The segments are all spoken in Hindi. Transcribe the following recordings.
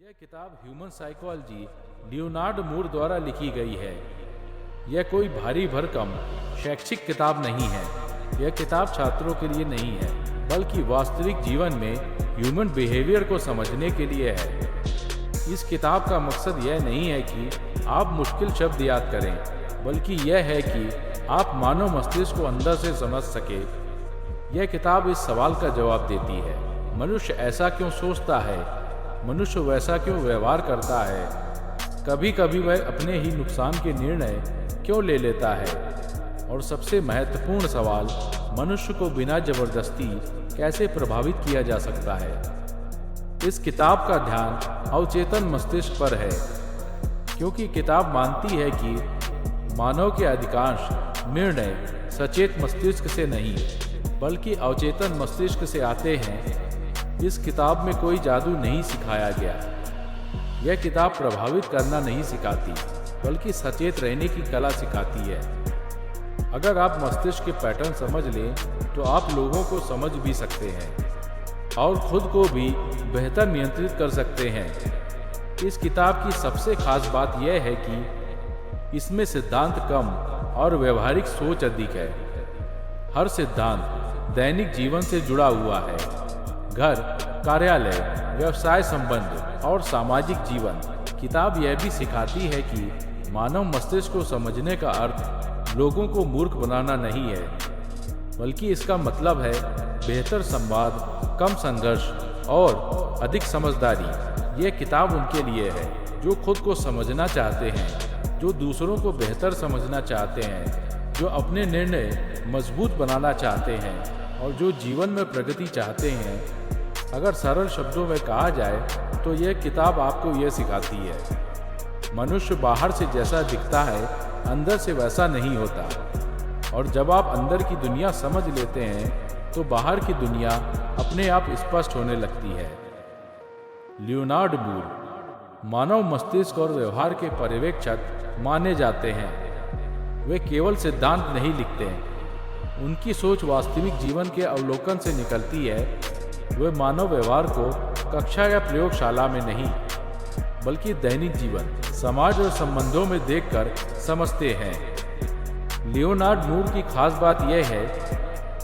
यह किताब ह्यूमन साइकोलॉजी लियोनार्ड मूर द्वारा लिखी गई है। यह कोई भारी भरकम शैक्षिक किताब नहीं है। यह किताब छात्रों के लिए नहीं है, बल्कि वास्तविक जीवन में ह्यूमन बिहेवियर को समझने के लिए है। इस किताब का मकसद यह नहीं है कि आप मुश्किल शब्द याद करें, बल्कि यह है कि आप मानव मस्तिष्क को अंदर से समझ सके। यह किताब इस सवाल का जवाब देती है, मनुष्य ऐसा क्यों सोचता है, मनुष्य वैसा क्यों व्यवहार करता है, कभी कभी वह अपने ही नुकसान के निर्णय क्यों ले लेता है, और सबसे महत्वपूर्ण सवाल, मनुष्य को बिना जबरदस्ती कैसे प्रभावित किया जा सकता है। इस किताब का ध्यान अवचेतन मस्तिष्क पर है, क्योंकि किताब मानती है कि मानव के अधिकांश निर्णय सचेत मस्तिष्क से नहीं, बल्कि अवचेतन मस्तिष्क से आते हैं। इस किताब में कोई जादू नहीं सिखाया गया। यह किताब प्रभावित करना नहीं सिखाती, बल्कि सचेत रहने की कला सिखाती है। अगर आप मस्तिष्क के पैटर्न समझ लें, तो आप लोगों को समझ भी सकते हैं और खुद को भी बेहतर नियंत्रित कर सकते हैं। इस किताब की सबसे खास बात यह है कि इसमें सिद्धांत कम और व्यवहारिक सोच अधिक है। हर सिद्धांत दैनिक जीवन से जुड़ा हुआ है। घर, कार्यालय, व्यवसाय संबंध और सामाजिक जीवन। किताब यह भी सिखाती है कि मानव मस्तिष्क को समझने का अर्थ लोगों को मूर्ख बनाना नहीं है, बल्कि इसका मतलब है बेहतर संवाद, कम संघर्ष और अधिक समझदारी। यह किताब उनके लिए है जो खुद को समझना चाहते हैं, जो दूसरों को बेहतर समझना चाहते हैं, जो अपने निर्णय मजबूत बनाना चाहते हैं और जो जीवन में प्रगति चाहते हैं। अगर सरल शब्दों में कहा जाए तो यह किताब आपको यह सिखाती है, मनुष्य बाहर से जैसा दिखता है, अंदर से वैसा नहीं होता। और जब आप अंदर की दुनिया समझ लेते हैं, तो बाहर की दुनिया अपने आप स्पष्ट होने लगती है। लियोनार्ड मूर मानव मस्तिष्क और व्यवहार के पर्यवेक्षक माने जाते हैं। वे केवल सिद्धांत नहीं लिखते हैं, उनकी सोच वास्तविक जीवन के अवलोकन से निकलती है। वे मानव व्यवहार को कक्षा या प्रयोगशाला में नहीं, बल्कि दैनिक जीवन, समाज और संबंधों में देखकर समझते हैं। लियोनार्ड मूर की खास बात यह है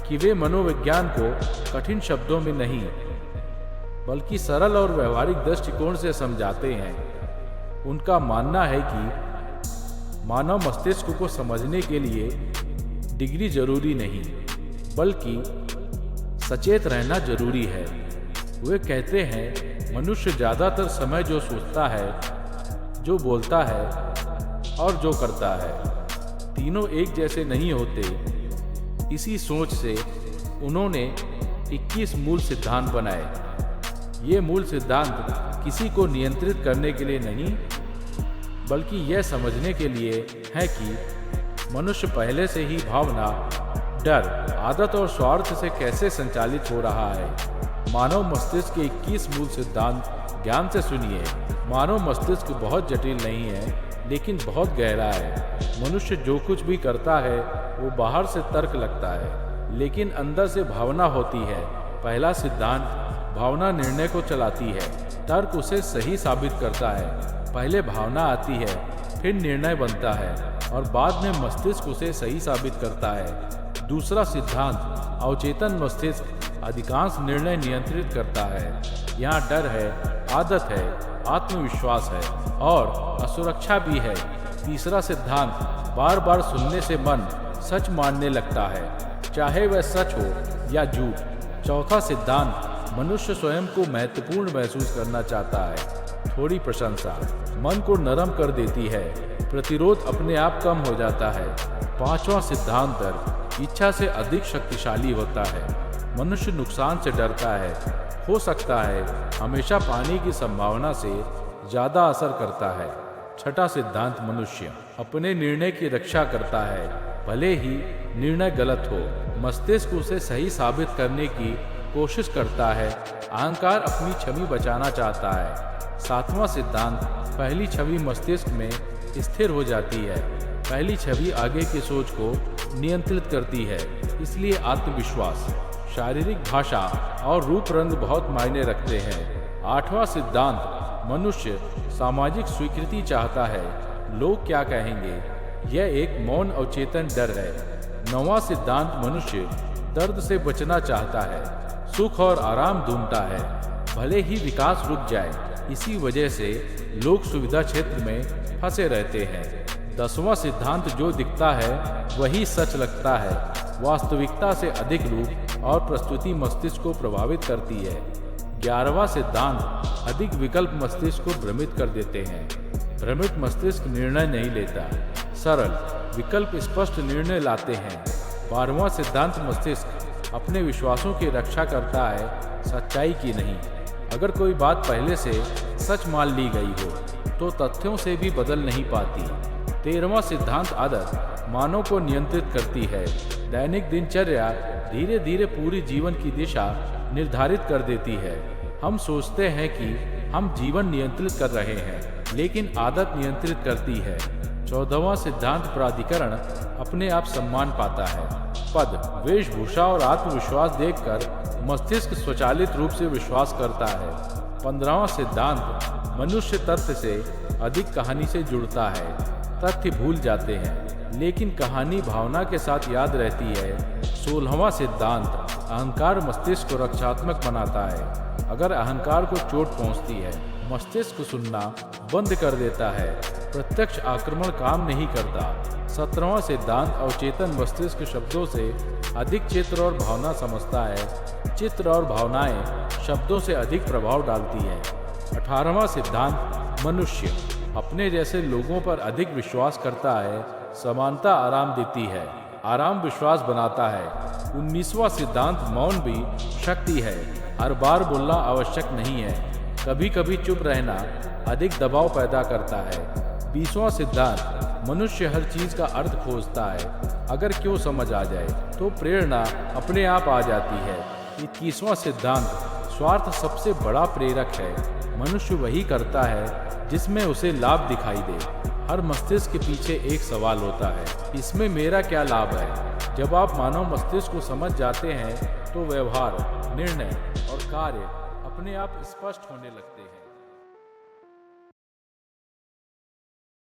कि वे मनोविज्ञान को कठिन शब्दों में नहीं, बल्कि सरल और व्यवहारिक दृष्टिकोण से समझाते हैं। उनका मानना है कि मानव मस्तिष्क को समझने के लिए डिग्री जरूरी नहीं, बल्कि सचेत रहना जरूरी है। वे कहते हैं, मनुष्य ज्यादातर समय जो सोचता है, जो बोलता है और जो करता है, तीनों एक जैसे नहीं होते। इसी सोच से उन्होंने 21 मूल सिद्धांत बनाए। ये मूल सिद्धांत किसी को नियंत्रित करने के लिए नहीं, बल्कि यह समझने के लिए है कि मनुष्य पहले से ही भावना, डर, आदत और स्वार्थ से कैसे संचालित हो रहा है। मानव मस्तिष्क के 21 मूल सिद्धांत ज्ञान से सुनिए। मानव मस्तिष्क बहुत जटिल नहीं है, लेकिन बहुत गहरा है। मनुष्य जो कुछ भी करता है वो बाहर से तर्क लगता है, लेकिन अंदर से भावना होती है। पहला सिद्धांत, भावना निर्णय को चलाती है, तर्क उसे सही साबित करता है। पहले भावना आती है, फिर निर्णय बनता है और बाद में मस्तिष्क उसे सही साबित करता है। दूसरा सिद्धांत, अवचेतन मस्तिष्क अधिकांश निर्णय नियंत्रित करता है। यहाँ डर है, आदत है, आत्मविश्वास है और असुरक्षा भी है। तीसरा सिद्धांत, बार बार सुनने से मन सच मानने लगता है, चाहे वह सच हो या झूठ। चौथा सिद्धांत, मनुष्य स्वयं को महत्वपूर्ण महसूस करना चाहता है। थोड़ी प्रशंसा मन को नरम कर देती है, प्रतिरोध अपने आप कम हो जाता है। पांचवा सिद्धांत, डर इच्छा से अधिक शक्तिशाली होता है। मनुष्य नुकसान से डरता है, हो सकता है हमेशा पाने की संभावना से ज्यादा असर करता है। छठा सिद्धांत, मनुष्य अपने निर्णय की रक्षा करता है, भले ही निर्णय गलत हो। मस्तिष्क उसे सही साबित करने की कोशिश करता है। अहंकार अपनी छवि बचाना चाहता है। सातवां सिद्धांत, पहली छवि मस्तिष्क में स्थिर हो जाती है। पहली छवि आगे की सोच को नियंत्रित करती है, इसलिए आत्मविश्वास, शारीरिक भाषा और रूप रंग बहुत मायने रखते हैं। आठवां सिद्धांत, मनुष्य सामाजिक स्वीकृति चाहता है। लोग क्या कहेंगे, यह एक मौन अवचेतन डर है। 9वां सिद्धांत, मनुष्य दर्द से बचना चाहता है, सुख और आराम ढूंढता है, भले ही विकास रुक जाए। इसी वजह से लोग सुविधा क्षेत्र में फंसे रहते हैं। 10वां सिद्धांत, जो दिखता है वही सच लगता है। वास्तविकता से अधिक रूप और प्रस्तुति मस्तिष्क को प्रभावित करती है। 11वां सिद्धांत, अधिक विकल्प मस्तिष्क को भ्रमित कर देते हैं। भ्रमित मस्तिष्क निर्णय नहीं लेता, सरल विकल्प स्पष्ट निर्णय लाते हैं। 12वां सिद्धांत, मस्तिष्क अपने विश्वासों की रक्षा करता है, सच्चाई की नहीं। अगर कोई बात पहले से सच मान ली गई हो तो तथ्यों से भी बदल नहीं पाती। 13वां सिद्धांत, आदत मानव को नियंत्रित करती है। दैनिक दिनचर्या धीरे धीरे पूरी जीवन की दिशा निर्धारित कर देती है। हम सोचते हैं कि हम जीवन नियंत्रित कर रहे हैं, लेकिन आदत नियंत्रित करती है। 14वां सिद्धांत, प्राधिकरण अपने आप सम्मान पाता है। पद, वेशभूषा और आत्मविश्वास देखकर मस्तिष्क स्वचालित रूप से विश्वास करता है। 15वां सिद्धांत, मनुष्य तथ्य से अधिक कहानी से जुड़ता है। तथ्य भूल जाते हैं, लेकिन कहानी भावना के साथ याद रहती है। 16वां सिद्धांत, अहंकार मस्तिष्क को रक्षात्मक बनाता है। अगर अहंकार को चोट पहुंचती है, मस्तिष्क सुनना बंद कर देता है। प्रत्यक्ष आक्रमण काम नहीं करता। 17वां सिद्धांत, अवचेतन मस्तिष्क शब्दों से अधिक चित्र और भावना समझता है। चित्र और भावनाएं शब्दों से अधिक प्रभाव डालती हैं। 18वां सिद्धांत, मनुष्य अपने जैसे लोगों पर अधिक विश्वास करता है। समानता आराम देती है, आराम विश्वास बनाता है। 19वां सिद्धांत, मौन भी शक्ति है। हर बार बोलना आवश्यक नहीं है, कभी कभी चुप रहना अधिक दबाव पैदा करता है। 20वां सिद्धांत, मनुष्य हर चीज का अर्थ खोजता है। अगर क्यों समझ आ जाए तो प्रेरणा अपने आप आ जाती है। 21वां सिद्धांत, स्वार्थ सबसे बड़ा प्रेरक है। मनुष्य वही करता है जिसमें उसे लाभ दिखाई दे। हर मस्तिष्क के पीछे एक सवाल होता है, इसमें मेरा क्या लाभ है। जब आप मानव मस्तिष्क को समझ जाते हैं तो व्यवहार, निर्णय और कार्य अपने आप स्पष्ट होने लगते हैं।